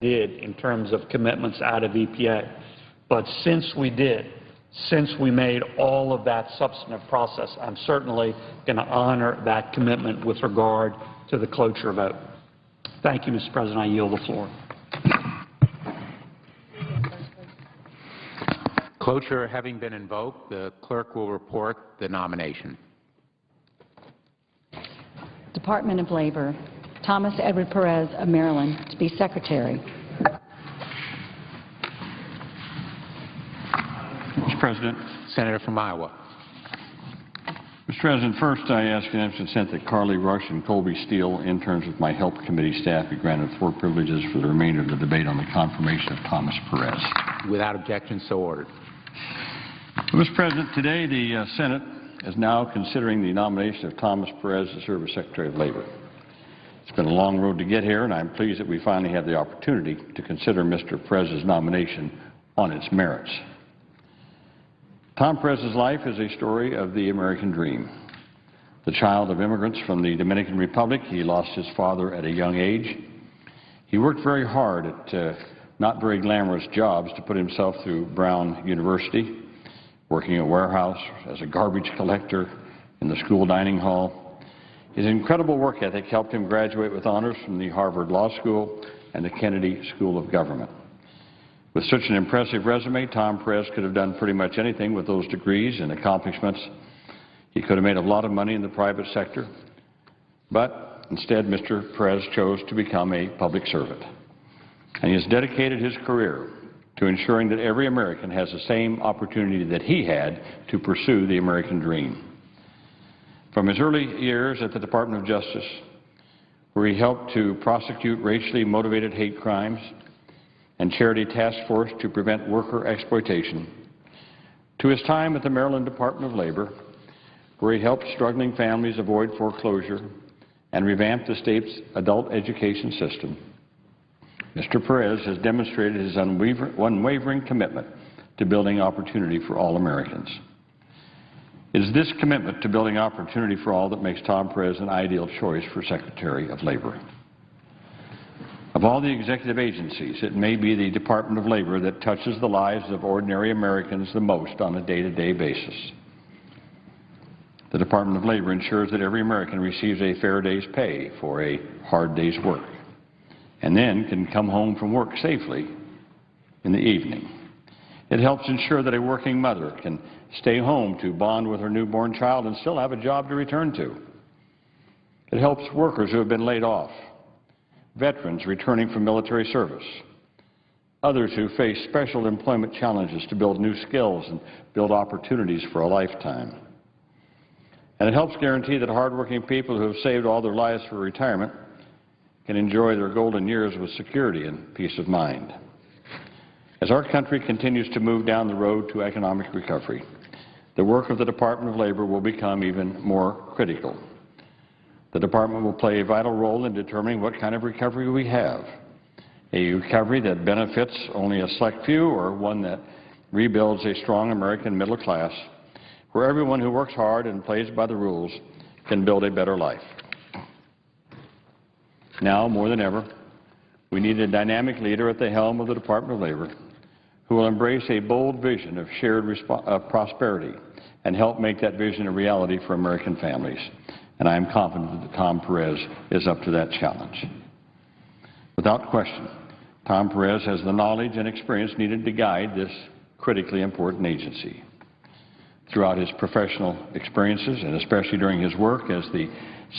did in terms of commitments out of EPA. But since we made all of that substantive process, I'm certainly going to honor that commitment with regard to the cloture vote. Thank you, Mr. President. I yield the floor. Cloture having been invoked, the clerk will report the nomination. Department of Labor, Thomas Edward Perez of Maryland to be Secretary. Mr. President. Senator from Iowa. Mr. President, first I ask unanimous consent that Carly Rush and Colby Steele, interns with my Health Committee staff, be granted floor privileges for the remainder of the debate on the confirmation of Thomas Perez. Without objection, so ordered. Mr. President, today the Senate is now considering the nomination of Thomas Perez to serve as Secretary of Labor. It's been a long road to get here, and I'm pleased that we finally have the opportunity to consider Mr. Perez's nomination on its merits. Tom Perez's life is a story of the American dream. The child of immigrants from the Dominican Republic, he lost his father at a young age. He worked very hard at not very glamorous jobs to put himself through Brown University, working in a warehouse, as a garbage collector, in the school dining hall. His incredible work ethic helped him graduate with honors from the Harvard Law School and the Kennedy School of Government. With such an impressive resume, Tom Perez could have done pretty much anything with those degrees and accomplishments. He could have made a lot of money in the private sector, but instead Mr. Perez chose to become a public servant. And he has dedicated his career to ensuring that every American has the same opportunity that he had to pursue the American dream. From his early years at the Department of Justice, where he helped to prosecute racially motivated hate crimes and chaired a task force to prevent worker exploitation, to his time at the Maryland Department of Labor, where he helped struggling families avoid foreclosure and revamped the state's adult education system, Mr. Perez has demonstrated his unwavering commitment to building opportunity for all Americans. It is this commitment to building opportunity for all that makes Tom Perez an ideal choice for Secretary of Labor. Of all the executive agencies, it may be the Department of Labor that touches the lives of ordinary Americans the most on a day-to-day basis. The Department of Labor ensures that every American receives a fair day's pay for a hard day's work, and then can come home from work safely in the evening. It helps ensure that a working mother can stay home to bond with her newborn child and still have a job to return to. It helps workers who have been laid off, veterans returning from military service, others who face special employment challenges to build new skills and build opportunities for a lifetime. And it helps guarantee that hardworking people who have saved all their lives for retirement can enjoy their golden years with security and peace of mind. As our country continues to move down the road to economic recovery, the work of the Department of Labor will become even more critical. The Department will play a vital role in determining what kind of recovery we have, a recovery that benefits only a select few or one that rebuilds a strong American middle class, where everyone who works hard and plays by the rules can build a better life. Now, more than ever, we need a dynamic leader at the helm of the Department of Labor who will embrace a bold vision of shared prosperity and help make that vision a reality for American families. And I am confident that Tom Perez is up to that challenge. Without question, Tom Perez has the knowledge and experience needed to guide this critically important agency. Throughout his professional experiences, and especially during his work as the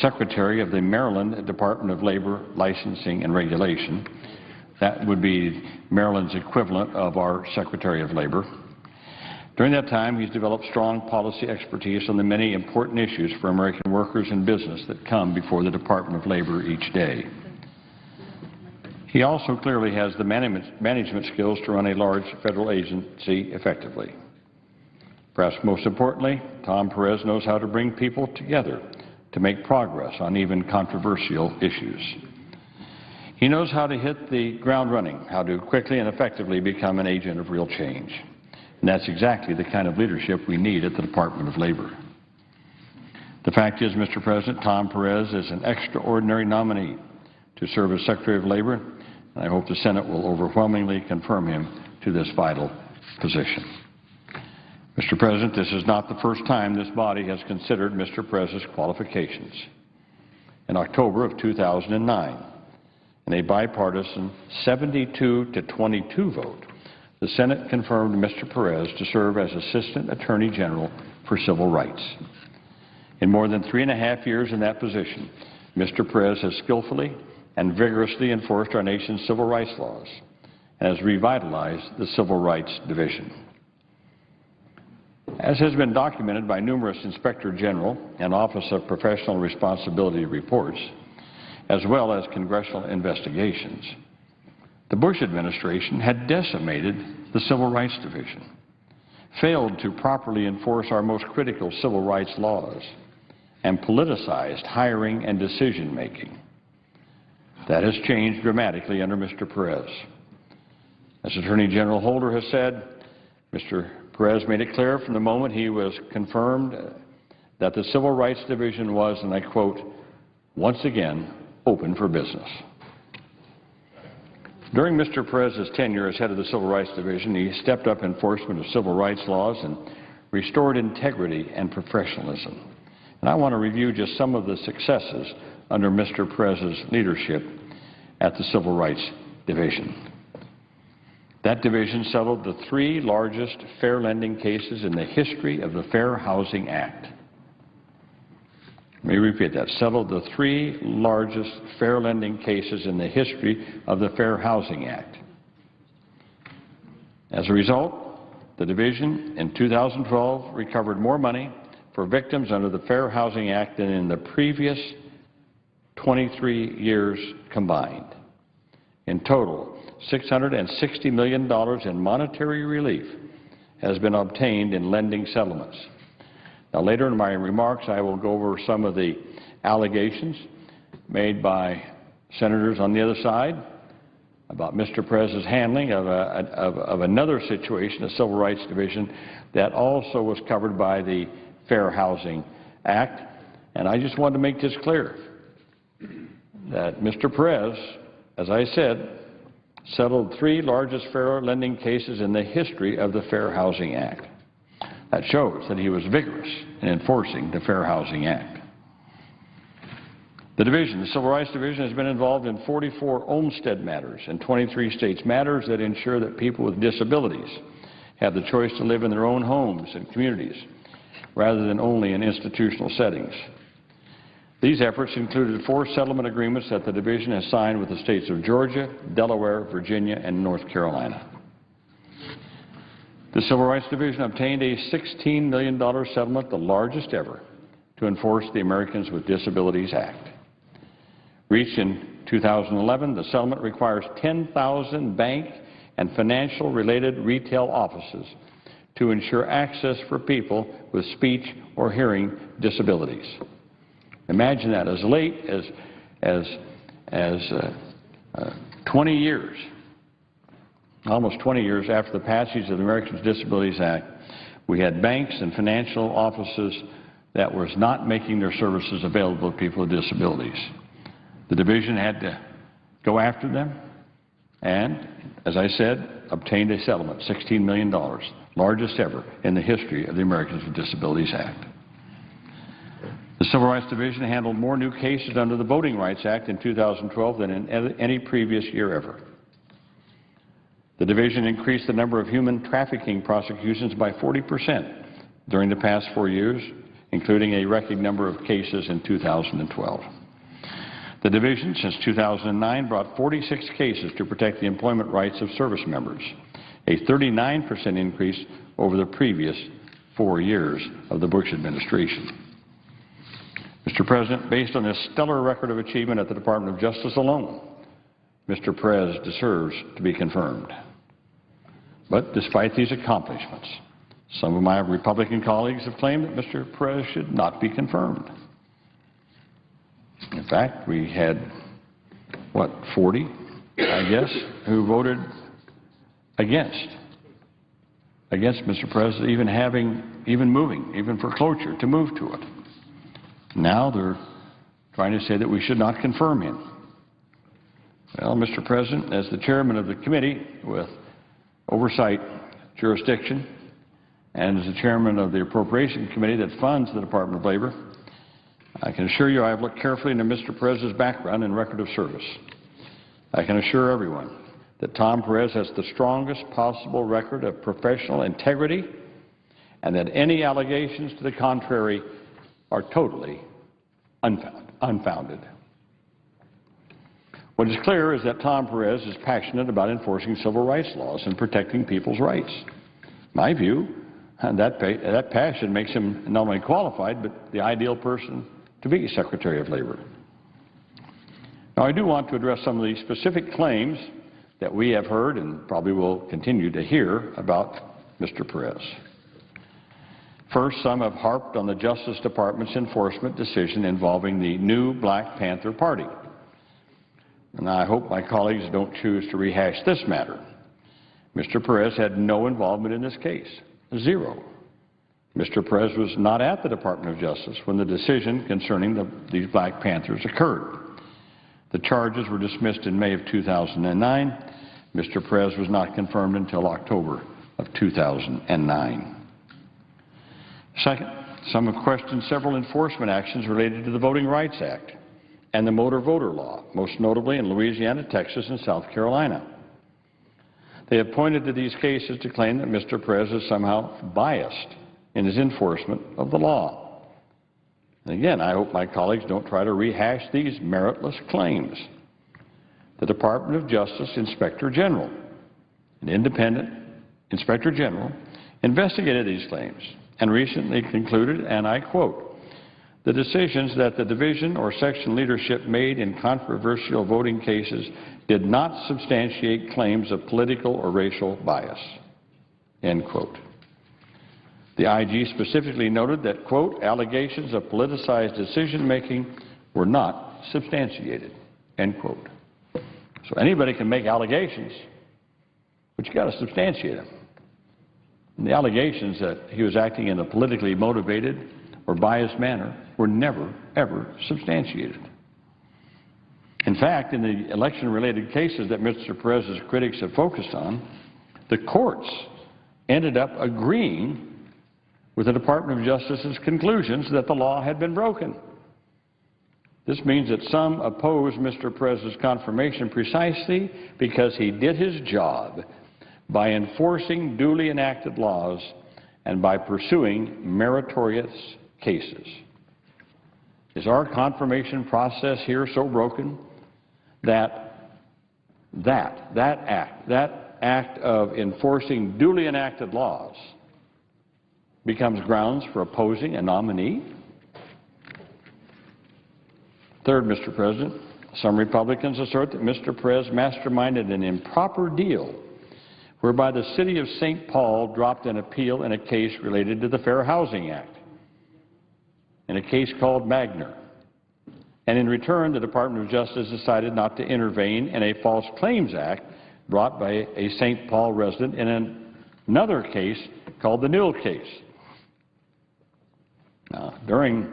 Secretary of the Maryland Department of Labor Licensing and Regulation, that would be Maryland's equivalent of our Secretary of Labor. During that time, he's developed strong policy expertise on the many important issues for American workers and business that come before the Department of Labor each day. He also clearly has the management skills to run a large federal agency effectively. Perhaps most importantly, Tom Perez knows how to bring people together to make progress on even controversial issues. He knows how to hit the ground running, how to quickly and effectively become an agent of real change. And that's exactly the kind of leadership we need at the Department of Labor. The fact is, Mr. President, Tom Perez is an extraordinary nominee to serve as Secretary of Labor and I hope the Senate will overwhelmingly confirm him to this vital position. Mr. President, this is not the first time this body has considered Mr. Perez's qualifications. In October of 2009, in a bipartisan 72-22 vote, the Senate confirmed Mr. Perez to serve as Assistant Attorney General for Civil Rights. In more than 3.5 years in that position, Mr. Perez has skillfully and vigorously enforced our nation's civil rights laws and has revitalized the Civil Rights Division. As has been documented by numerous Inspector General and Office of Professional Responsibility reports, as well as congressional investigations, the Bush administration had decimated the Civil Rights Division, failed to properly enforce our most critical civil rights laws, and politicized hiring and decision-making. That has changed dramatically under Mr. Perez. As Attorney General Holder has said, Mr. Perez made it clear from the moment he was confirmed that the Civil Rights Division was, and I quote, once again open for business. During Mr. Perez's tenure as head of the Civil Rights Division, he stepped up enforcement of civil rights laws and restored integrity and professionalism. And I want to review just some of the successes under Mr. Perez's leadership at the Civil Rights Division. That division settled the 3 largest fair lending cases in the history of the Fair Housing Act. Let me repeat that. Settled the 3 largest fair lending cases in the history of the Fair Housing Act. As a result, the division in 2012 recovered more money for victims under the Fair Housing Act than in the previous 23 years combined. In total, $660 million in monetary relief has been obtained in lending settlements. Now, later in my remarks, I will go over some of the allegations made by senators on the other side about Mr. Perez's handling of another situation, the Civil Rights Division, that also was covered by the Fair Housing Act. And I just wanted to make this clear, that Mr. Perez, as I said, settled 3 largest fair lending cases in the history of the Fair Housing Act. That shows that he was vigorous in enforcing the Fair Housing Act. The division, the Civil Rights Division, has been involved in 44 Olmstead matters in 23 states, matters that ensure that people with disabilities have the choice to live in their own homes and communities rather than only in institutional settings. These efforts included 4 settlement agreements that the division has signed with the states of Georgia, Delaware, Virginia, and North Carolina. The Civil Rights Division obtained a $16 million settlement, the largest ever, to enforce the Americans with Disabilities Act. Reached in 2011, the settlement requires 10,000 bank and financial-related retail offices to ensure access for people with speech or hearing disabilities. Imagine that, as late as 20 years, almost 20 years after the passage of the Americans with Disabilities Act, we had banks and financial offices that was not making their services available to people with disabilities. The division had to go after them and, as I said, obtained a settlement, $16 million, largest ever in the history of the Americans with Disabilities Act. The Civil Rights Division handled more new cases under the Voting Rights Act in 2012 than in any previous year ever. The division increased the number of human trafficking prosecutions by 40% during the past 4 years, including a record number of cases in 2012. The division, since 2009, brought 46 cases to protect the employment rights of service members, a 39% increase over the previous 4 years of the Bush administration. Mr. President, based on this stellar record of achievement at the Department of Justice alone, Mr. Perez deserves to be confirmed. But despite these accomplishments, some of my Republican colleagues have claimed that Mr. Perez should not be confirmed. In fact, we had, 40, I guess, who voted against Mr. Perez even for cloture, to move to it. Now they're trying to say that we should not confirm him. Well, Mr. President, as the chairman of the committee with oversight jurisdiction and as the chairman of the Appropriation Committee that funds the Department of Labor, I can assure you I have looked carefully into Mr. Perez's background and record of service. I can assure everyone that Tom Perez has the strongest possible record of professional integrity and that any allegations to the contrary are totally unfounded. What is clear is that Tom Perez is passionate about enforcing civil rights laws and protecting people's rights. My view, that passion makes him not only qualified, but the ideal person to be Secretary of Labor. Now, I do want to address some of the specific claims that we have heard and probably will continue to hear about Mr. Perez. First, some have harped on the Justice Department's enforcement decision involving the new Black Panther Party. And I hope my colleagues don't choose to rehash this matter. Mr. Perez had no involvement in this case, zero. Mr. Perez was not at the Department of Justice when the decision concerning these Black Panthers occurred. The charges were dismissed in May of 2009. Mr. Perez was not confirmed until October of 2009. Second, some have questioned several enforcement actions related to the Voting Rights Act and the motor voter law, most notably in Louisiana, Texas, and South Carolina. They have pointed to these cases to claim that Mr. Perez is somehow biased in his enforcement of the law. And again, I hope my colleagues don't try to rehash these meritless claims. The Department of Justice Inspector General, an independent Inspector General, investigated these claims and recently concluded, and I quote, "The decisions that the division or section leadership made in controversial voting cases did not substantiate claims of political or racial bias," end quote. The IG specifically noted that, quote, "allegations of politicized decision-making were not substantiated," end quote. So anybody can make allegations, but you've got to substantiate them. And the allegations that he was acting in a politically motivated or biased manner were never, ever substantiated. In fact, in the election-related cases that Mr. Perez's critics have focused on, the courts ended up agreeing with the Department of Justice's conclusions that the law had been broken. This means that some oppose Mr. Perez's confirmation precisely because he did his job by enforcing duly enacted laws and by pursuing meritorious cases. Is our confirmation process here so broken that act of enforcing duly enacted laws becomes grounds for opposing a nominee? Third, Mr. President, some Republicans assert that Mr. Perez masterminded an improper deal whereby the city of St. Paul dropped an appeal in a case related to the Fair Housing Act, in a case called Magner. And in return, the Department of Justice decided not to intervene in a False Claims Act brought by a St. Paul resident in another case called the Newell case. Now, during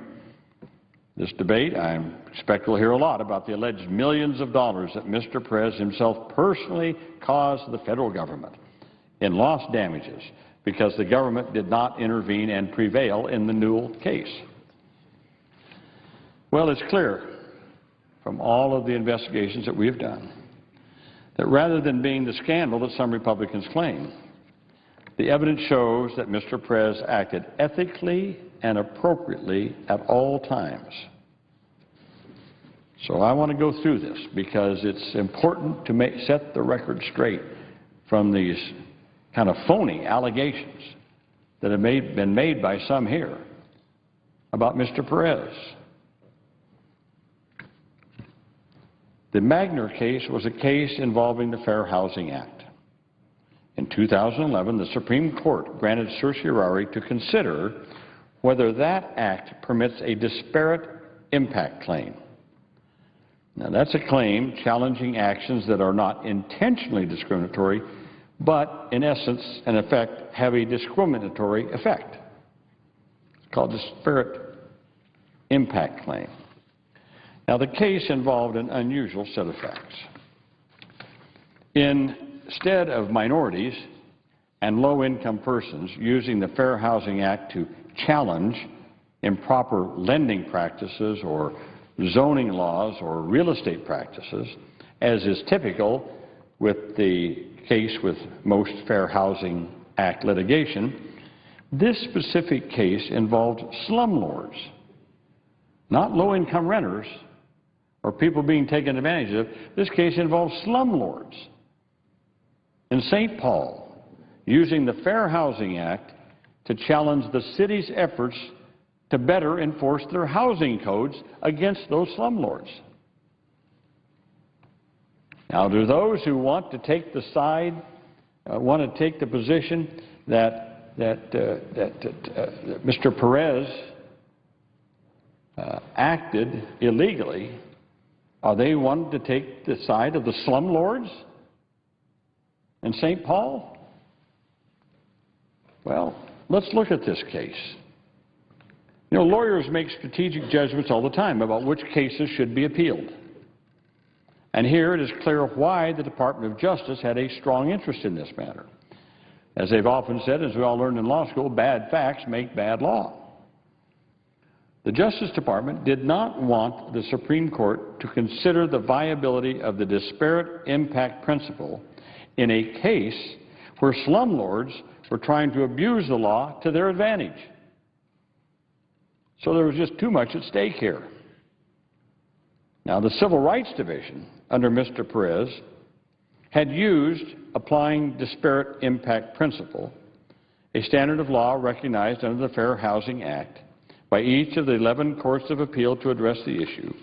this debate, I expect we'll hear a lot about the alleged millions of dollars that Mr. Perez himself personally caused the federal government in lost damages because the government did not intervene and prevail in the Newell case. Well, it's clear from all of the investigations that we have done that rather than being the scandal that some Republicans claim, the evidence shows that Mr. Perez acted ethically and appropriately at all times. So I want to go through this because it's important to set the record straight from these kind of phony allegations that have been made by some here about Mr. Perez. The Magner case was a case involving the Fair Housing Act. In 2011, the Supreme Court granted certiorari to consider whether that act permits a disparate impact claim. Now, that's a claim challenging actions that are not intentionally discriminatory, but in essence, in effect, have a discriminatory effect. It's called disparate impact claim. Now, the case involved an unusual set of facts. Instead of minorities and low-income persons using the Fair Housing Act to challenge improper lending practices or zoning laws or real estate practices, as is typical with the case with most Fair Housing Act litigation, this specific case involved slumlords, not low-income renters or people being taken advantage of. This case involves slumlords in St. Paul using the Fair Housing Act to challenge the city's efforts to better enforce their housing codes against those slumlords. Now, do those who want to take the side, want to take the position that Mr. Perez acted illegally, are they wanting to take the side of the slumlords in St. Paul? Well, let's look at this case. You know, lawyers make strategic judgments all the time about which cases should be appealed. And here it is clear why the Department of Justice had a strong interest in this matter. As they've often said, as we all learned in law school, bad facts make bad law. The Justice Department did not want the Supreme Court to consider the viability of the disparate impact principle in a case where slumlords were trying to abuse the law to their advantage. So there was just too much at stake here. Now, the Civil Rights Division, under Mr. Perez, had used applying disparate impact principle, a standard of law recognized under the Fair Housing Act by each of the 11 courts of appeal to address the issue.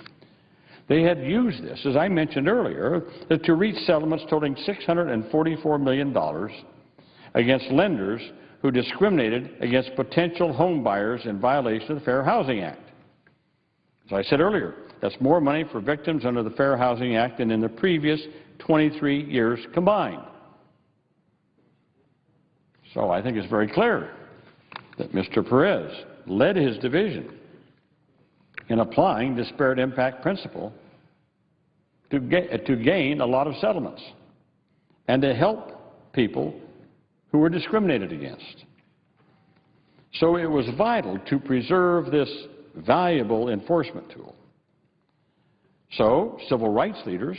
They had used this, as I mentioned earlier, to reach settlements totaling $644 million against lenders who discriminated against potential home buyers in violation of the Fair Housing Act. As I said earlier, that's more money for victims under the Fair Housing Act than in the previous 23 years combined. So I think it's very clear that Mr. Perez led his division in applying disparate impact principle to gain a lot of settlements and to help people who were discriminated against. So it was vital to preserve this valuable enforcement tool. So civil rights leaders,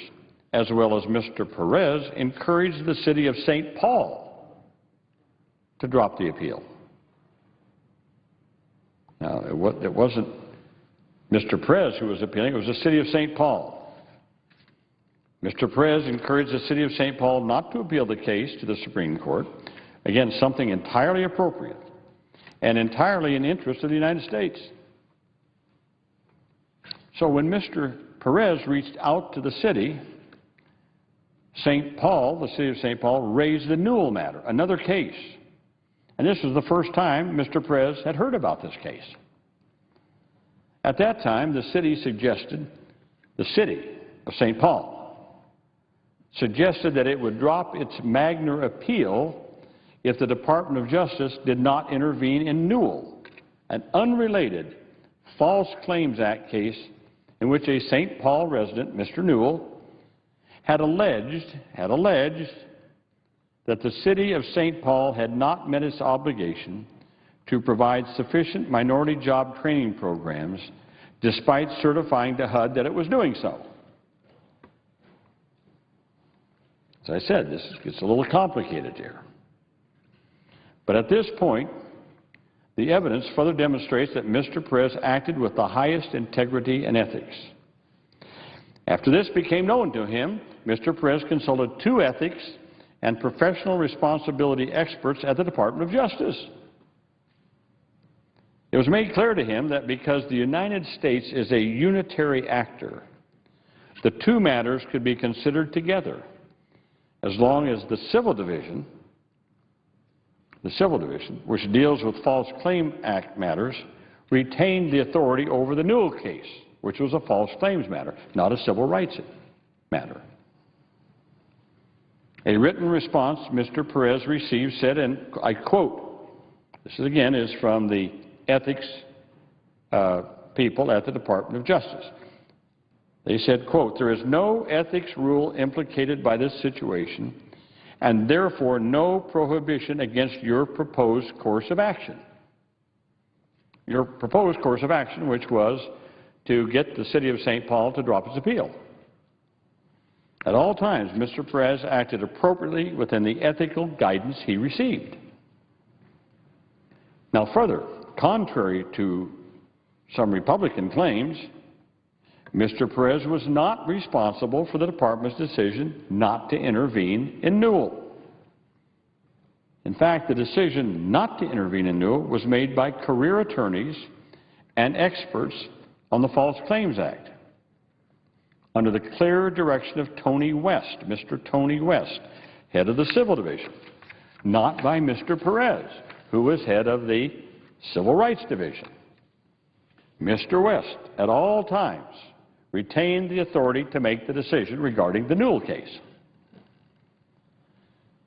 as well as Mr. Perez, encouraged the city of St. Paul to drop the appeal. Now, it wasn't Mr. Perez who was appealing, it was the city of St. Paul. Mr. Perez encouraged the city of St. Paul not to appeal the case to the Supreme Court, again, something entirely appropriate and entirely in the interest of the United States. So when Mr. Perez reached out to the city, St. Paul, the city of St. Paul, raised the Newell matter, another case. And this was the first time Mr. Perez had heard about this case. At that time, the city of St. Paul suggested that it would drop its Magner appeal if the Department of Justice did not intervene in Newell, an unrelated False Claims Act case in which a St. Paul resident, Mr. Newell, had alleged that the city of St. Paul had not met its obligation to provide sufficient minority job training programs despite certifying to HUD that it was doing so. As I said, this gets a little complicated here. But at this point, the evidence further demonstrates that Mr. Perez acted with the highest integrity and ethics. After this became known to him, Mr. Perez consulted 2 ethics and professional responsibility experts at the Department of Justice. It was made clear to him that because the United States is a unitary actor, the 2 matters could be considered together as long as the Civil Division, which deals with False Claim Act matters, retained the authority over the Newell case, which was a false claims matter, not a civil rights matter. A written response Mr. Perez received said, and I quote, this again is from the ethics people at the Department of Justice. They said, quote, "There is no ethics rule implicated by this situation and therefore no prohibition against your proposed course of action." Your proposed course of action, which was to get the city of St. Paul to drop its appeal. At all times, Mr. Perez acted appropriately within the ethical guidance he received. Now further, contrary to some Republican claims, Mr. Perez was not responsible for the department's decision not to intervene in Newell. In fact, the decision not to intervene in Newell was made by career attorneys and experts on the False Claims Act under the clear direction of Tony West, Mr. Tony West, head of the Civil Division, not by Mr. Perez, who was head of the Civil Rights Division. Mr. West, at all times, retained the authority to make the decision regarding the Newell case.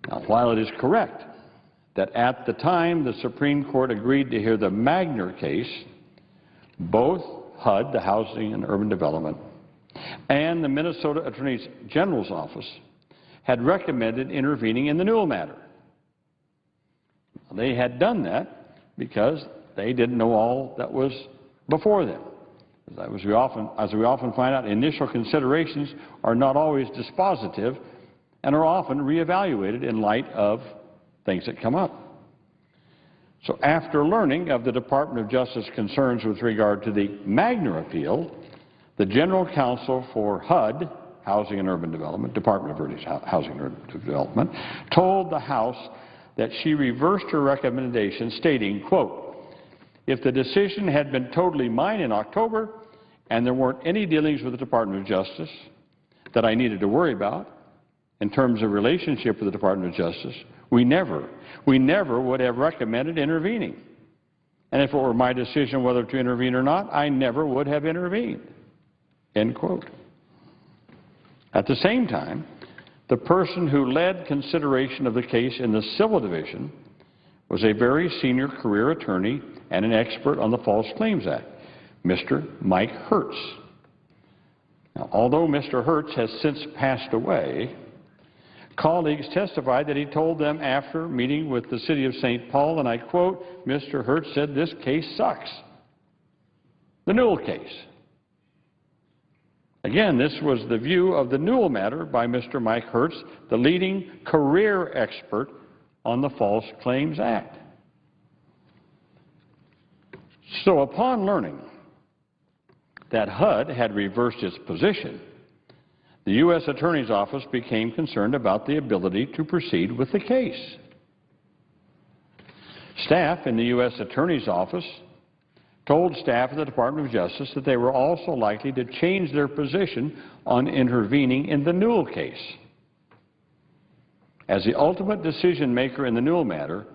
Now, while it is correct that at the time the Supreme Court agreed to hear the Magner case, both HUD, the Housing and Urban Development, and the Minnesota Attorney General's Office had recommended intervening in the Newell matter. They had done that because they didn't know all that was before them. As we often find out, initial considerations are not always dispositive and are often reevaluated in light of things that come up. So after learning of the Department of Justice concerns with regard to the Magner appeal, the General Counsel for HUD, Housing and Urban Development, Department of Housing and Urban Development, told the House that she reversed her recommendation, stating, quote, "If the decision had been totally mine in October and there weren't any dealings with the Department of Justice that I needed to worry about in terms of relationship with the Department of Justice, we never would have recommended intervening. And if it were my decision whether to intervene or not, I never would have intervened." End quote. At the same time, the person who led consideration of the case in the Civil Division was a very senior career attorney and an expert on the False Claims Act, Mr. Mike Hertz. Now, although Mr. Hertz has since passed away, colleagues testified that he told them after meeting with the city of St. Paul, and I quote, Mr. Hertz said, "This case sucks." The Newell case. Again, this was the view of the Newell matter by Mr. Mike Hertz, the leading career expert on the False Claims Act. So upon learning that HUD had reversed its position, the U.S. Attorney's Office became concerned about the ability to proceed with the case. Staff in the U.S. Attorney's Office told staff of the Department of Justice that they were also likely to change their position on intervening in the Newell case. As the ultimate decision maker in the Newell matter,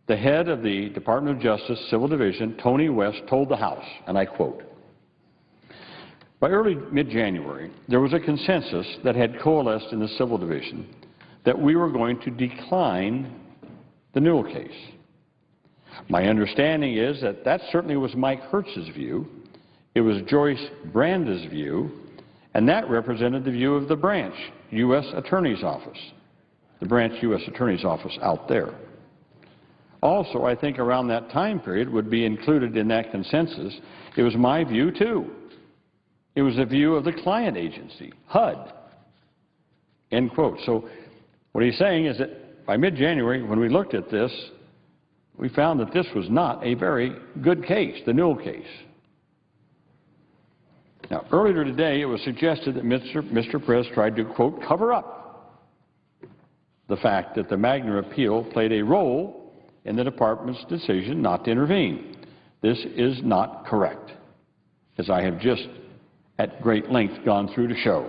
the head of the Department of Justice Civil Division, Tony West, told the House, and I quote, "By early mid-January, there was a consensus that had coalesced in the Civil Division that we were going to decline the Newell case. My understanding is that that certainly was Mike Hertz's view, it was Joyce Branda's view, and that represented the view of the branch U.S. Attorney's Office, the branch U.S. Attorney's Office out there. Also, I think around that time period would be included in that consensus, it was my view too. It was the view of the client agency, HUD." End quote. So what he's saying is that by mid-January, when we looked at this, we found that this was not a very good case, the Newell case. Now, earlier today, it was suggested that Mr. Perez tried to, quote, "cover up" the fact that the Magner appeal played a role in the Department's decision not to intervene. This is not correct, as I have just at great length gone through to show.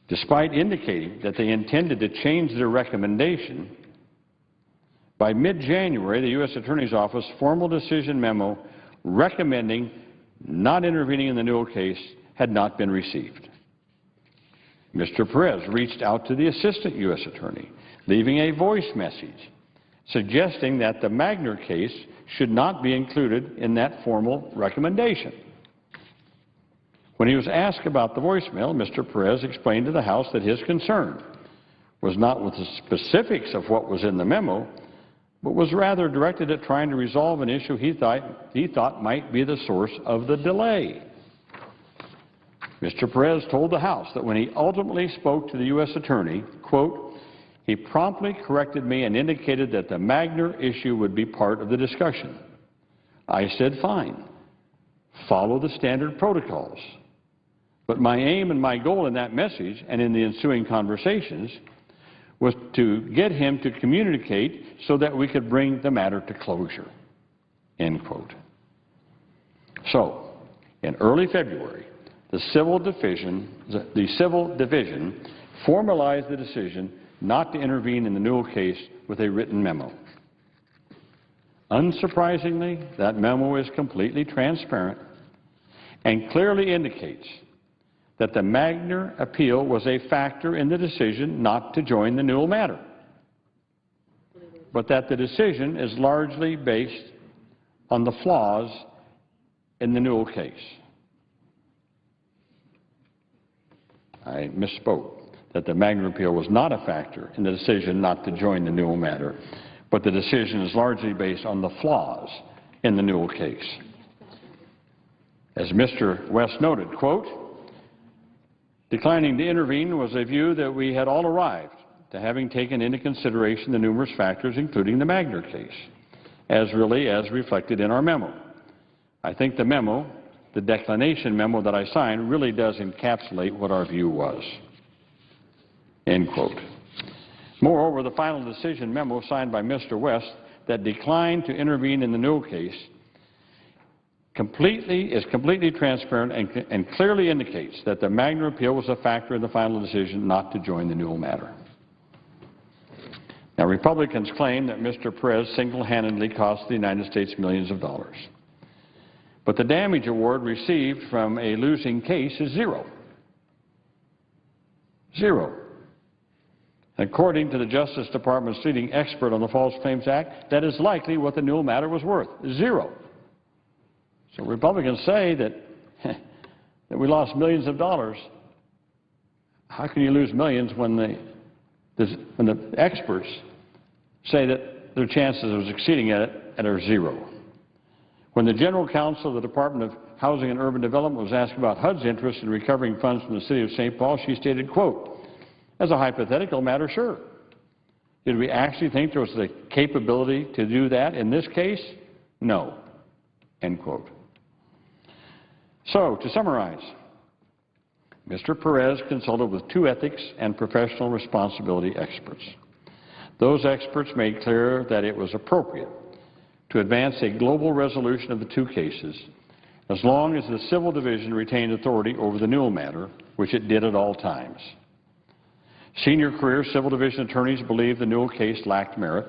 Despite indicating that they intended to change their recommendation, by mid-January, the U.S. Attorney's Office formal decision memo recommending not intervening in the Newell case had not been received. Mr. Perez reached out to the Assistant U.S. Attorney, leaving a voice message suggesting that the Magner case should not be included in that formal recommendation. When he was asked about the voicemail, Mr. Perez explained to the House that his concern was not with the specifics of what was in the memo, but was rather directed at trying to resolve an issue he thought might be the source of the delay. Mr. Perez told the House that when he ultimately spoke to the U.S. Attorney, quote, he promptly corrected me and indicated that the Magner issue would be part of the discussion. I said, fine, follow the standard protocols. But my aim and my goal in that message and in the ensuing conversations was to get him to communicate so that we could bring the matter to closure, end quote. So, in early February, the civil division formalized the decision not to intervene in the Newell case with a written memo. Unsurprisingly, that memo is completely transparent and clearly indicates that the Magner appeal was a factor in the decision not to join the Newell matter, but that the decision is largely based on the flaws in the Newell case. I misspoke, that the Magner appeal was not a factor in the decision not to join the Newell matter, but the decision is largely based on the flaws in the Newell case. As Mr. West noted, quote, declining to intervene was a view that we had all arrived to, having taken into consideration the numerous factors, including the Magner case, as reflected in our memo. I think the memo, the declination memo that I signed, really does encapsulate what our view was, end quote. Moreover, the final decision memo signed by Mr. West that declined to intervene in the Newell case is completely transparent and clearly indicates that the Magner appeal was a factor in the final decision not to join the Newell matter. Now, Republicans claim that Mr. Perez single-handedly cost the United States millions of dollars. But the damage award received from a losing case is zero. Zero. According to the Justice Department's leading expert on the False Claims Act, that is likely what the Newell matter was worth, zero. So Republicans say that we lost millions of dollars. How can you lose millions when the experts say that their chances of succeeding at it are zero? When the General Counsel of the Department of Housing and Urban Development was asked about HUD's interest in recovering funds from the city of St. Paul, she stated, quote, as a hypothetical matter, sure. Did we actually think there was the capability to do that in this case? No, end quote. So, to summarize, Mr. Perez consulted with two ethics and professional responsibility experts. Those experts made clear that it was appropriate to advance a global resolution of the two cases as long as the Civil Division retained authority over the Newell matter, which it did at all times. Senior career Civil Division attorneys believed the Newell case lacked merit,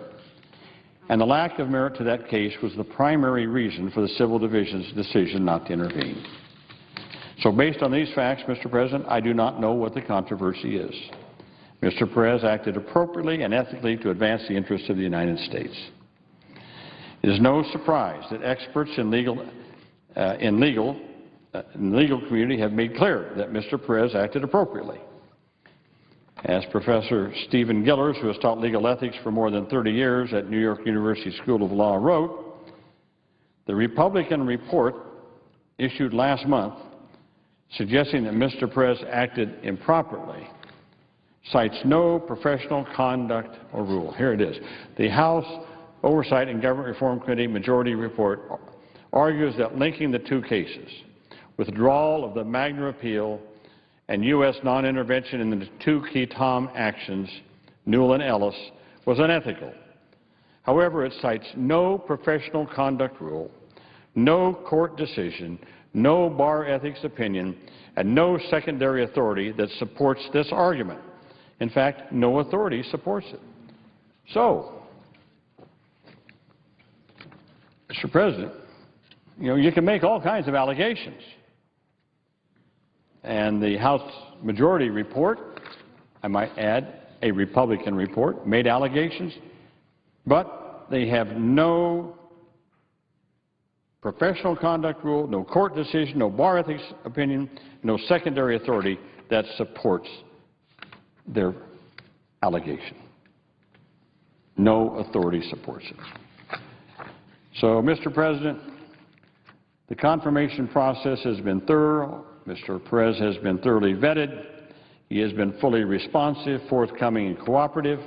and the lack of merit to that case was the primary reason for the Civil Division's decision not to intervene. So based on these facts, Mr. President, I do not know what the controversy is. Mr. Perez acted appropriately and ethically to advance the interests of the United States. It is no surprise that experts in the legal community have made clear that Mr. Perez acted appropriately. As Professor Stephen Gillers, who has taught legal ethics for more than 30 years at New York University School of Law, wrote, the Republican report issued last month suggesting that Mr. Perez acted improperly cites no professional conduct or rule. Here it is. The House Oversight and Government Reform Committee Majority Report argues that linking the two cases, withdrawal of the Magner appeal and U.S. non-intervention in the two key Tom actions, Newell and Ellis, was unethical. However, it cites no professional conduct rule, no court decision, no bar ethics opinion, and no secondary authority that supports this argument. In fact, no authority supports it. So, Mr. President, you can make all kinds of allegations. And the House Majority Report, I might add, a Republican report, made allegations, but they have no professional conduct rule, no court decision, no bar ethics opinion, no secondary authority that supports their allegation. No authority supports it. So, Mr. President, the confirmation process has been thorough. Mr. Perez has been thoroughly vetted. He has been fully responsive, forthcoming, and cooperative,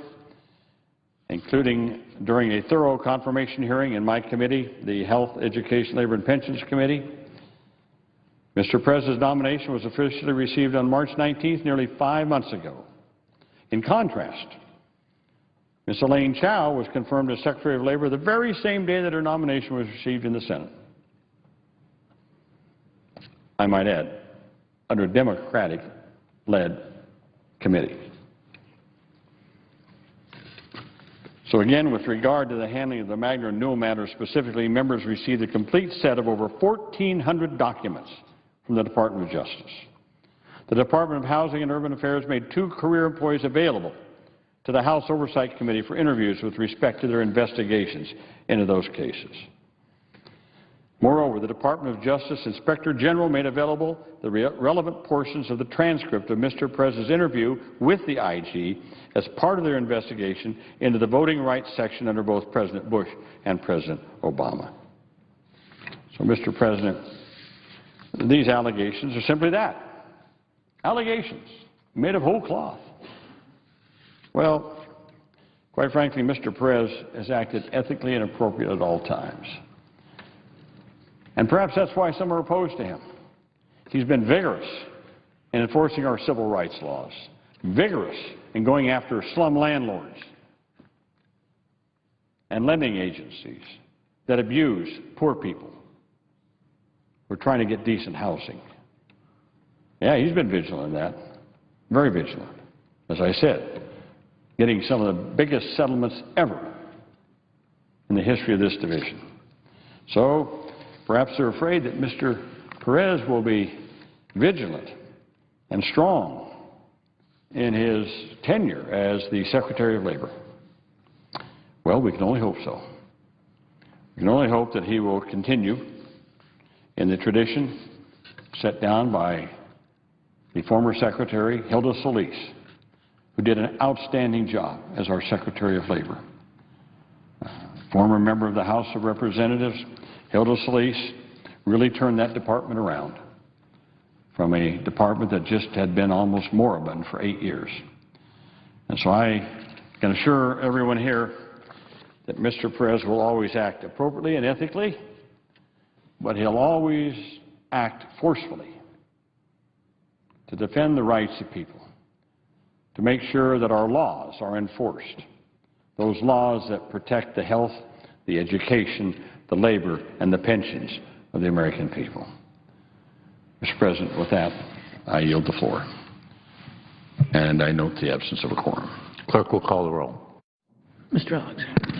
including during a thorough confirmation hearing in my committee, the Health, Education, Labor, and Pensions Committee. Mr. Perez's nomination was officially received on March 19th, nearly 5 months ago. In contrast, Ms. Elaine Chao was confirmed as Secretary of Labor the very same day that her nomination was received in the Senate. I might add, under a Democratic-led committee. So again, with regard to the handling of the Magna Renewal matter specifically, members received a complete set of over 1,400 documents from the Department of Justice. The Department of Housing and Urban Affairs made 2 career employees available to the House Oversight Committee for interviews with respect to their investigations into those cases. Moreover, the Department of Justice Inspector General made available the relevant portions of the transcript of Mr. Perez's interview with the IG as part of their investigation into the voting rights section under both President Bush and President Obama. So, Mr. President, these allegations are simply that, allegations made of whole cloth. Well, quite frankly, Mr. Perez has acted ethically and appropriately at all times. And perhaps that's why some are opposed to him. He's been vigorous in enforcing our civil rights laws, vigorous in going after slum landlords and lending agencies that abuse poor people who are trying to get decent housing. Yeah, he's been vigilant in that, very vigilant. As I said, getting some of the biggest settlements ever in the history of this division. So, perhaps they're afraid that Mr. Perez will be vigilant and strong in his tenure as the Secretary of Labor. Well, we can only hope so. We can only hope that he will continue in the tradition set down by the former Secretary, Hilda Solis, who did an outstanding job as our Secretary of Labor. Former member of the House of Representatives, Hilda Solis really turned that department around from a department that just had been almost moribund for 8 years. And so I can assure everyone here that Mr. Perez will always act appropriately and ethically, but he'll always act forcefully to defend the rights of people, to make sure that our laws are enforced, those laws that protect the health, the education, the labor, and the pensions of the American people. Mr. President, with that, I yield the floor. And I note the absence of a quorum. Clerk will call the roll. Mr. Alexander.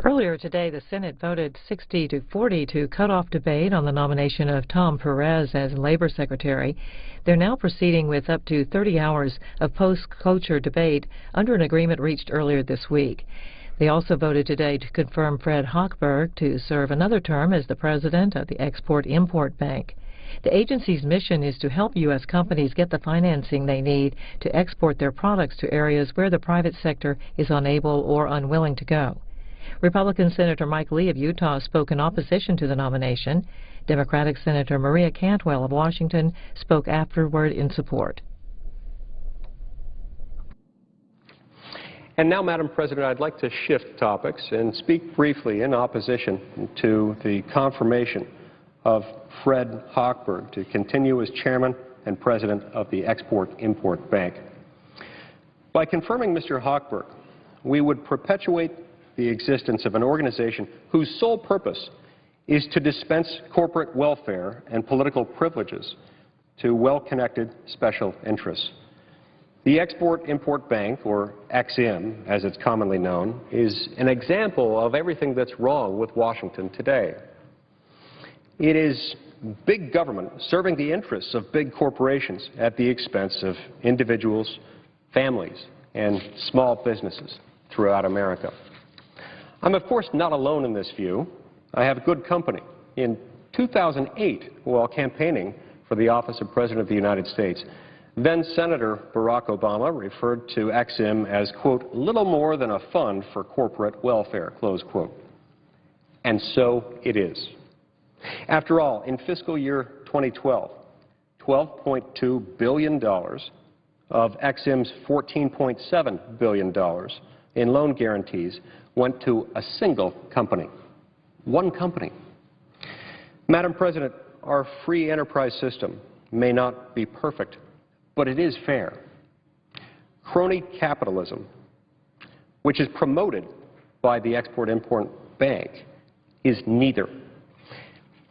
Earlier today, the Senate voted 60 to 40 to cut off debate on the nomination of Tom Perez as Labor Secretary. They're now proceeding with up to 30 hours of post-cloture debate under an agreement reached earlier this week. They also voted today to confirm Fred Hochberg to serve another term as the president of the Export-Import Bank. The agency's mission is to help U.S. companies get the financing they need to export their products to areas where the private sector is unable or unwilling to go. Republican Senator Mike Lee of Utah spoke in opposition to the nomination. Democratic Senator Maria Cantwell of Washington spoke afterward in support. And now, Madam President, I'd like to shift topics and speak briefly in opposition to the confirmation of Fred Hochberg to continue as chairman and president of the Export-Import Bank. By confirming Mr. Hochberg, we would perpetuate the existence of an organization whose sole purpose is to dispense corporate welfare and political privileges to well-connected special interests. The Export-Import Bank, or EXIM, as it's commonly known, is an example of everything that's wrong with Washington today. It is big government serving the interests of big corporations at the expense of individuals, families, and small businesses throughout America. I'm, of course, not alone in this view. I have good company. In 2008, while campaigning for the office of President of the United States, then-Senator Barack Obama referred to EXIM as, quote, little more than a fund for corporate welfare, close quote. And so it is. After all, in fiscal year 2012, $12.2 billion of EXIM's $14.7 billion in loan guarantees went to a single company, one company. Madam President, our free enterprise system may not be perfect, but it is fair. Crony capitalism, which is promoted by the Export-Import Bank, is neither.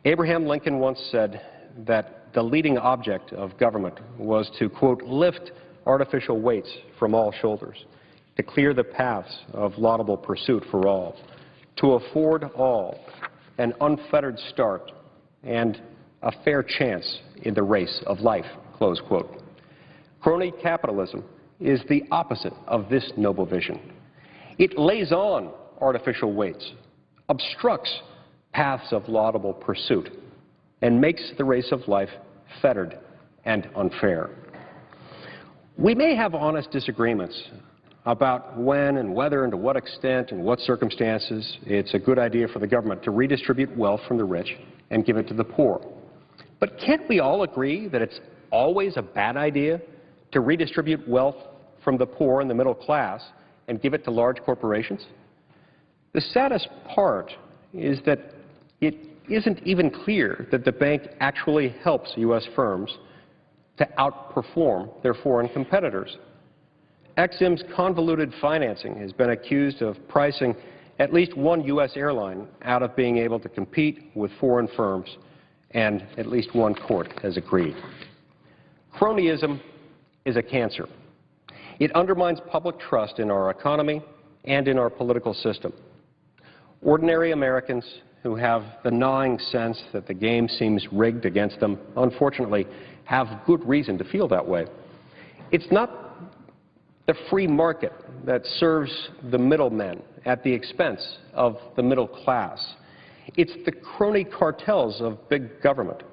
Abraham Lincoln once said that the leading object of government was to, quote, lift artificial weights from all shoulders, to clear the paths of laudable pursuit for all, to afford all an unfettered start and a fair chance in the race of life, close quote. Crony capitalism is the opposite of this noble vision. It lays on artificial weights, obstructs paths of laudable pursuit, and makes the race of life fettered and unfair. We may have honest disagreements about when and whether and to what extent and what circumstances it's a good idea for the government to redistribute wealth from the rich and give it to the poor. But can't we all agree that it's always a bad idea to redistribute wealth from the poor and the middle class and give it to large corporations? The saddest part is that it isn't even clear that the bank actually helps U.S. firms to outperform their foreign competitors. EXIM's convoluted financing has been accused of pricing at least one U.S. airline out of being able to compete with foreign firms, and at least one court has agreed. Cronyism is a cancer. It undermines public trust in our economy and in our political system. Ordinary Americans who have the gnawing sense that the game seems rigged against them, unfortunately, have good reason to feel that way. It's not the free market that serves the middlemen at the expense of the middle class. It's the crony cartels of big government,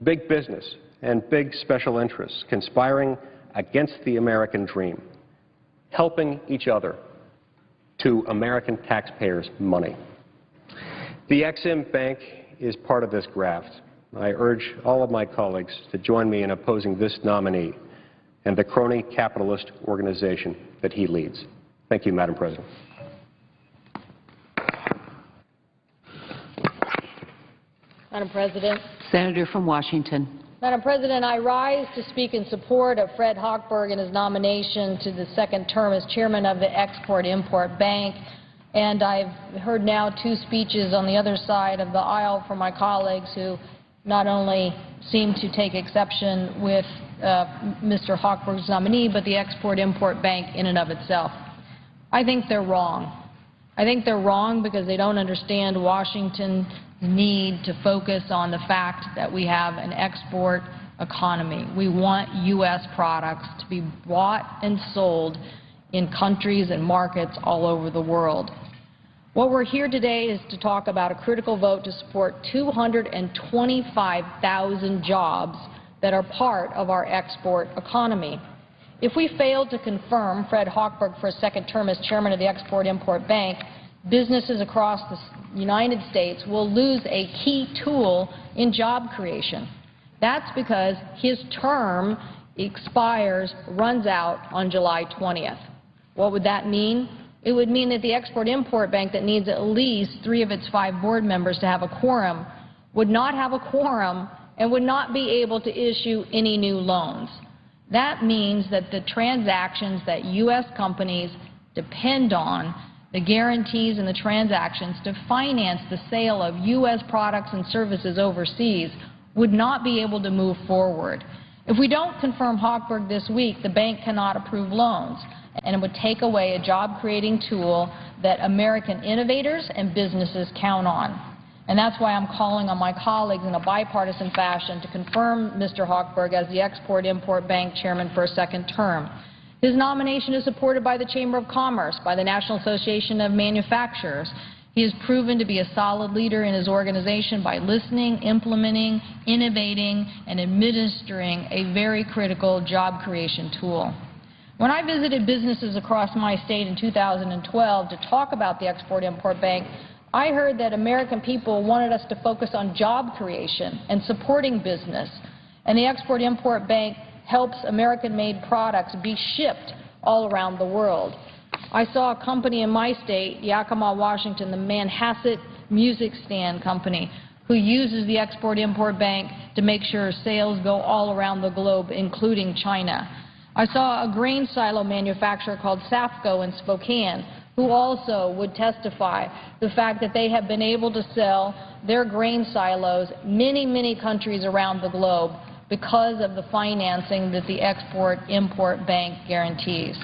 big business, and big special interests conspiring against the American dream, helping each other to American taxpayers' money. The EXIM Bank is part of this graft. I urge all of my colleagues to join me in opposing this nominee and the crony capitalist organization that he leads. Thank you, Madam President. Madam President. Senator from Washington. Madam President, I rise to speak in support of Fred Hochberg and his nomination to the second term as chairman of the Export-Import Bank. And I've heard now two speeches on the other side of the aisle from my colleagues who not only seem to take exception with Mr. Hochberg's nominee, but the Export-Import Bank in and of itself. I think they're wrong. I think they're wrong because they don't understand Washington's need to focus on the fact that we have an export economy. We want U.S. products to be bought and sold in countries and markets all over the world. What we're here today is to talk about a critical vote to support 225,000 jobs that are part of our export economy. If we fail to confirm Fred Hochberg for a second term as chairman of the Export-Import Bank, businesses across the United States will lose a key tool in job creation. That's because his term runs out on July 20th. What would that mean? It would mean that the Export-Import Bank, that needs at least 3 of its 5 board members to have a quorum, would not have a quorum and would not be able to issue any new loans. That means that the transactions that U.S. companies depend on, the guarantees and the transactions to finance the sale of U.S. products and services overseas, would not be able to move forward. If we don't confirm Hochberg this week, the bank cannot approve loans, and it would take away a job-creating tool that American innovators and businesses count on. And that's why I'm calling on my colleagues in a bipartisan fashion to confirm Mr. Hochberg as the Export-Import Bank chairman for a second term. His nomination is supported by the Chamber of Commerce, by the National Association of Manufacturers. He has proven to be a solid leader in his organization by listening, implementing, innovating, and administering a very critical job creation tool. When I visited businesses across my state in 2012 to talk about the Export-Import Bank, I heard that American people wanted us to focus on job creation and supporting business, and the Export-Import Bank helps American-made products be shipped all around the world. I saw a company in my state, Yakima, Washington, the Manhasset Music Stand Company, who uses the Export-Import Bank to make sure sales go all around the globe, including China. I saw a grain silo manufacturer called Safco in Spokane, who also would testify the fact that they have been able to sell their grain silos many, many countries around the globe because of the financing that the Export-Import Bank guarantees.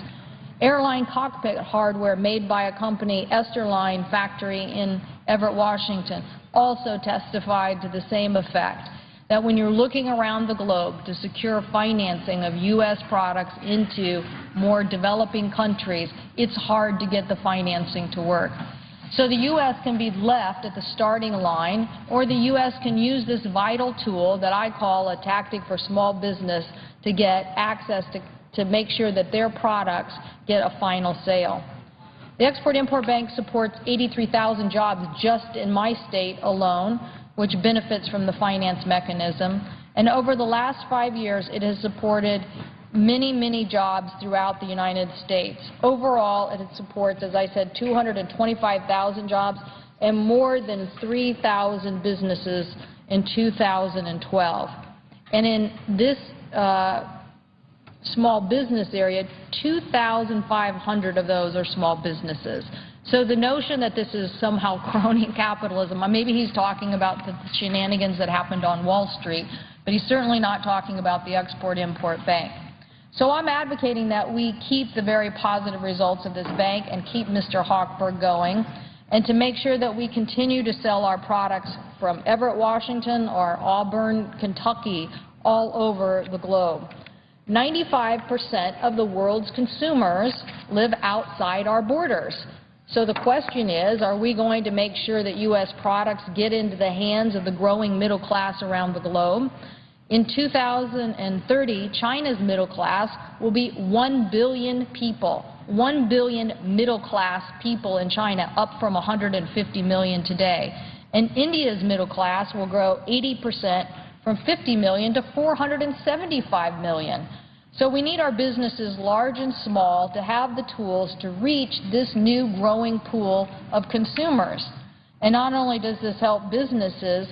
Airline cockpit hardware made by a company, Esterline Factory in Everett, Washington, also testified to the same effect, that when you're looking around the globe to secure financing of U.S. products into more developing countries, it's hard to get the financing to work. So the U.S. can be left at the starting line, or the U.S. can use this vital tool that I call a tactic for small business to get access to make sure that their products get a final sale. The Export-Import Bank supports 83,000 jobs just in my state alone, which benefits from the finance mechanism. And over the last 5 years, it has supported many, many jobs throughout the United States. Overall, it supports, as I said, 225,000 jobs and more than 3,000 businesses in 2012. And in this small business area, 2,500 of those are small businesses. So the notion that this is somehow crony capitalism, maybe he's talking about the shenanigans that happened on Wall Street, but he's certainly not talking about the Export-Import Bank. So I'm advocating that we keep the very positive results of this bank and keep Mr. Hochberg going, and to make sure that we continue to sell our products from Everett, Washington, or Auburn, Kentucky, all over the globe. 95% of the world's consumers live outside our borders. So the question is, are we going to make sure that U.S. products get into the hands of the growing middle class around the globe? In 2030, China's middle class will be 1 billion people, 1 billion middle-class people in China, up from 150 million today. And India's middle class will grow 80% from 50 million to 475 million. So we need our businesses, large and small, to have the tools to reach this new growing pool of consumers. And not only does this help businesses,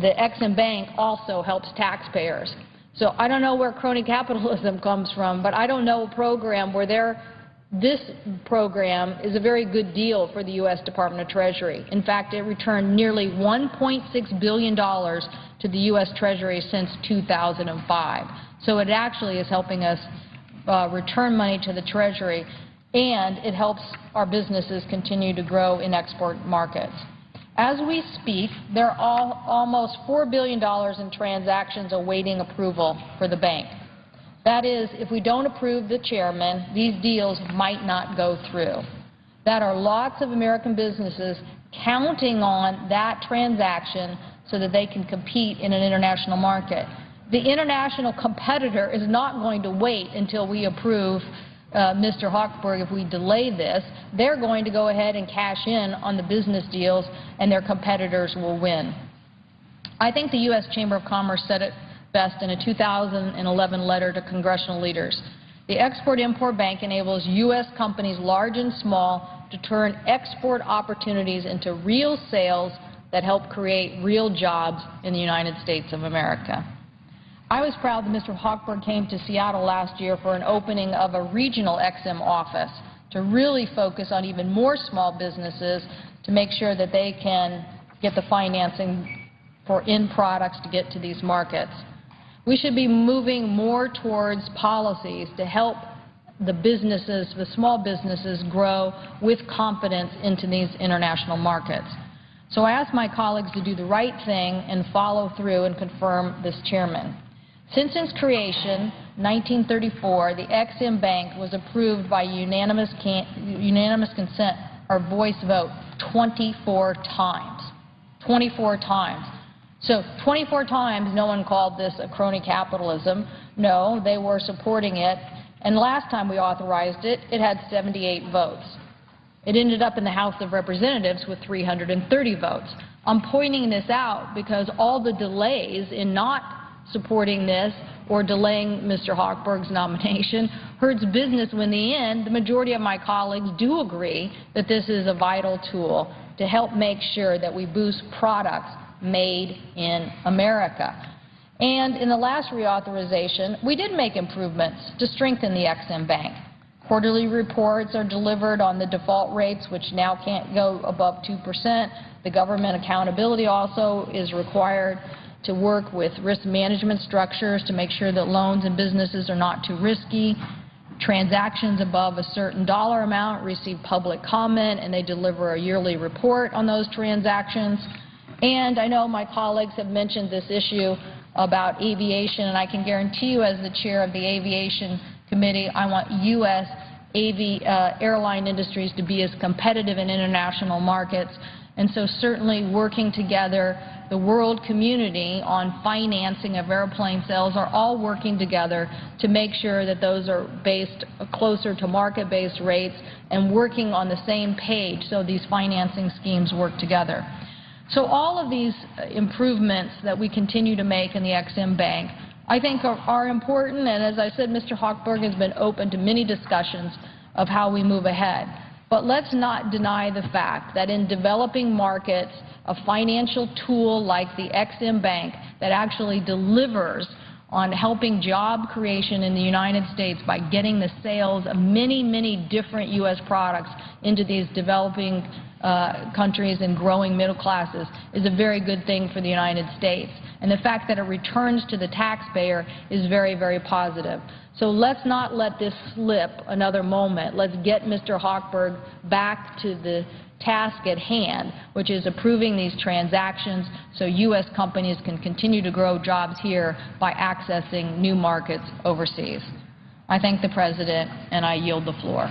the Ex-Im Bank also helps taxpayers. So I don't know where crony capitalism comes from, but I don't know a program where this program is a very good deal for the U.S. Department of Treasury. In fact, it returned nearly $1.6 billion to the U.S. Treasury since 2005. So it actually is helping us return money to the Treasury and it helps our businesses continue to grow in export markets. As we speak, there are almost $4 billion in transactions awaiting approval for the bank. That is, if we don't approve the chairman, these deals might not go through. That are lots of American businesses counting on that transaction so that they can compete in an international market. The international competitor is not going to wait until we approve Mr. Hochberg. If we delay this, they're going to go ahead and cash in on the business deals, and their competitors will win. I think the U.S. Chamber of Commerce said it best in a 2011 letter to congressional leaders. The Export-Import Bank enables U.S. companies large and small to turn export opportunities into real sales that help create real jobs in the United States of America. I was proud that Mr. Hochberg came to Seattle last year for an opening of a regional EXIM office to really focus on even more small businesses to make sure that they can get the financing for end products to get to these markets. We should be moving more towards policies to help the businesses, the small businesses, grow with confidence into these international markets. So I ask my colleagues to do the right thing and follow through and confirm this chairman. Since its creation, 1934, the EXIM Bank was approved by unanimous consent or voice vote 24 times. 24 times. So 24 times no one called this a crony capitalism. No, they were supporting it. And last time we authorized it, it had 78 votes. It ended up in the House of Representatives with 330 votes. I'm pointing this out because all the delays in not supporting this or delaying Mr. Hochberg's nomination hurts business when in the end the majority of my colleagues do agree that this is a vital tool to help make sure that we boost products made in America. And in the last reauthorization, we did make improvements to strengthen the EXIM Bank. Quarterly reports are delivered on the default rates, which now can't go above 2%. The government accountability also is required to work with risk management structures to make sure that loans and businesses are not too risky. Transactions above a certain dollar amount receive public comment, and they deliver a yearly report on those transactions. And I know my colleagues have mentioned this issue about aviation, and I can guarantee you as the chair of the Aviation Committee, I want U.S. airline industries to be as competitive in international markets. And so certainly working together, the world community on financing of airplane sales are all working together to make sure that those are based closer to market-based rates and working on the same page so these financing schemes work together. So all of these improvements that we continue to make in the EXIM Bank I think are important, and as I said, Mr. Hochberg has been open to many discussions of how we move ahead. But let's not deny the fact that in developing markets, a financial tool like the EXIM Bank that actually delivers on helping job creation in the United States by getting the sales of many, many different U.S. products into these developing countries and growing middle classes is a very good thing for the United States. And the fact that it returns to the taxpayer is very, very positive. So let's not let this slip another moment. Let's get Mr. Hochberg back to the task at hand, which is approving these transactions so U.S. companies can continue to grow jobs here by accessing new markets overseas. I thank the President, and I yield the floor.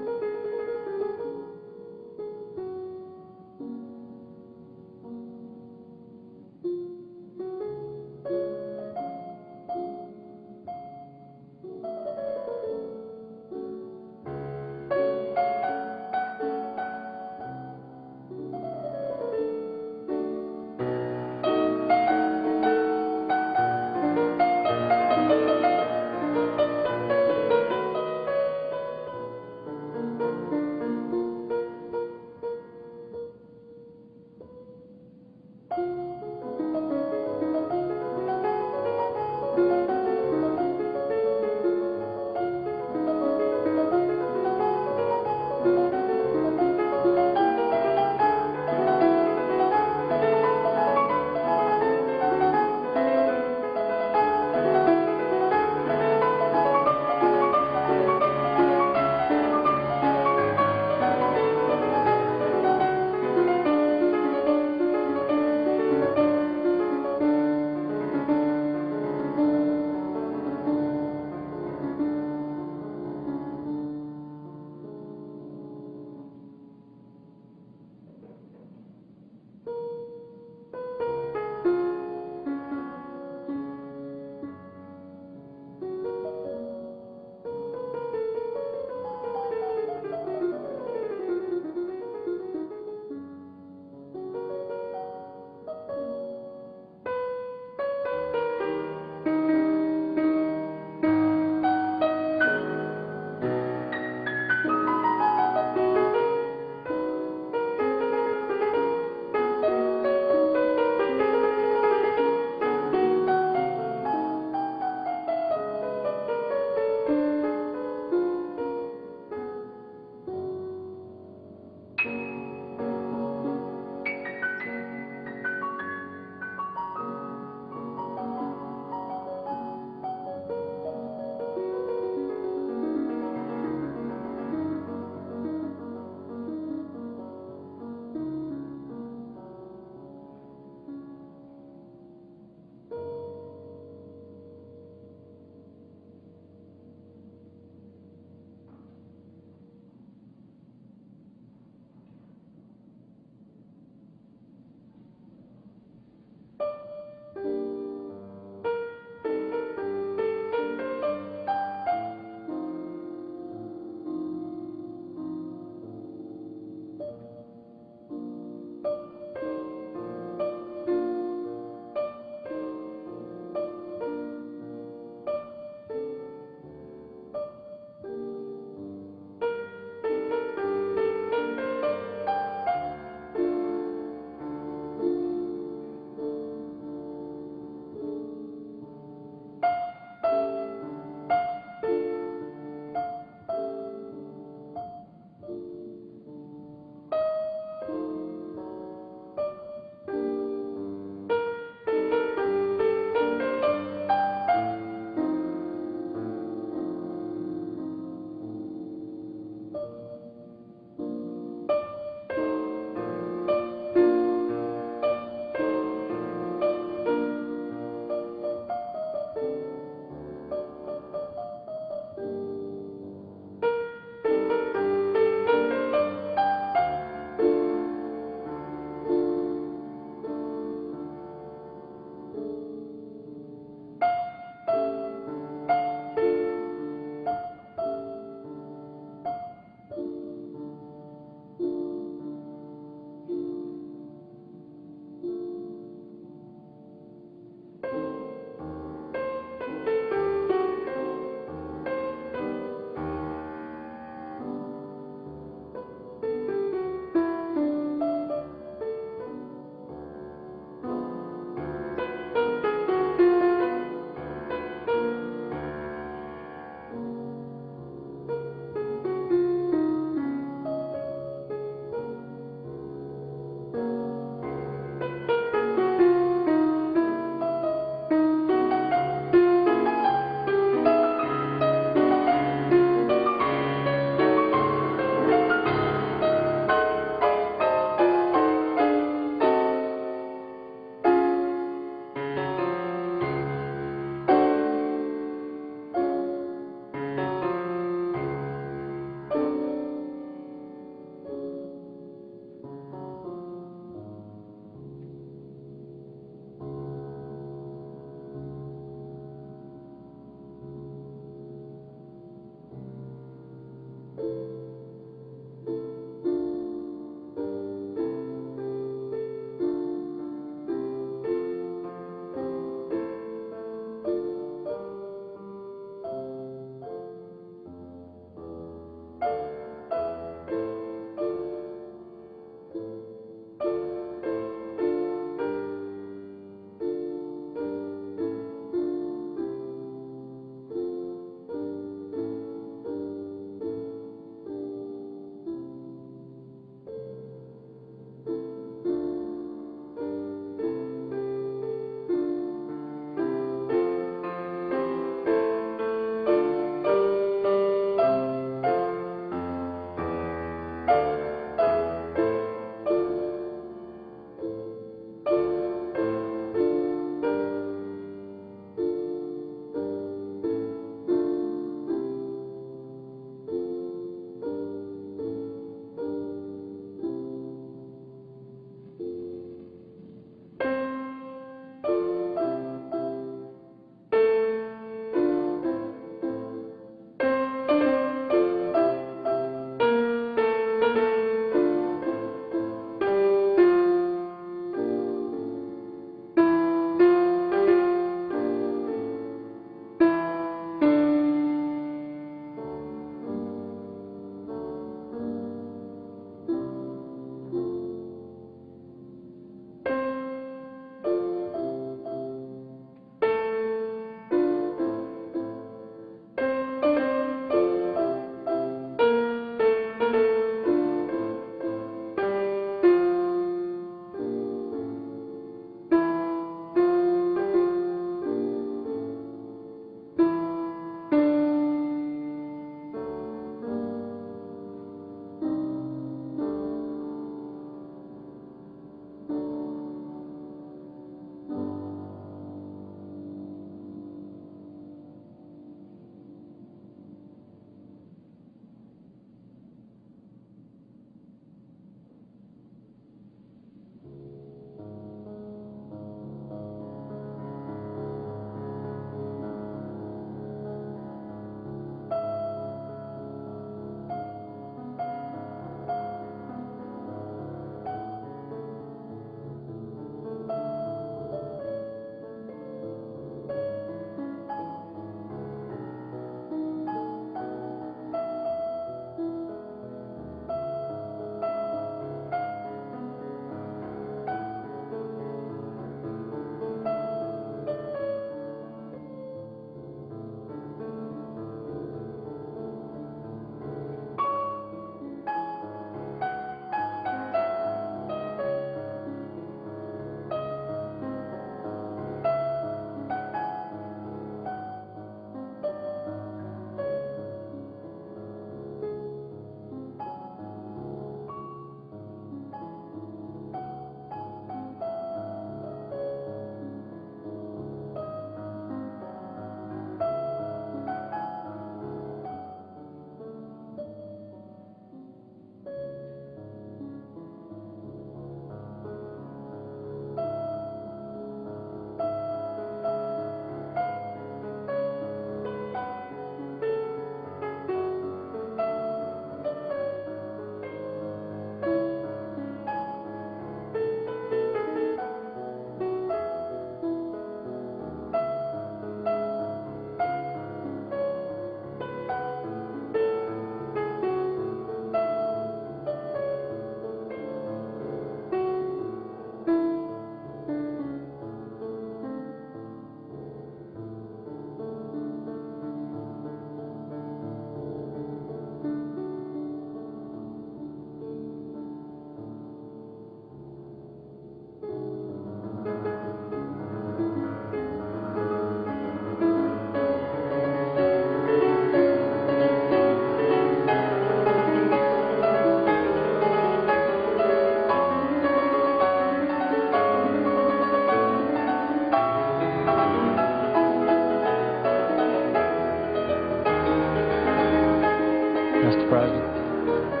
Mr. President.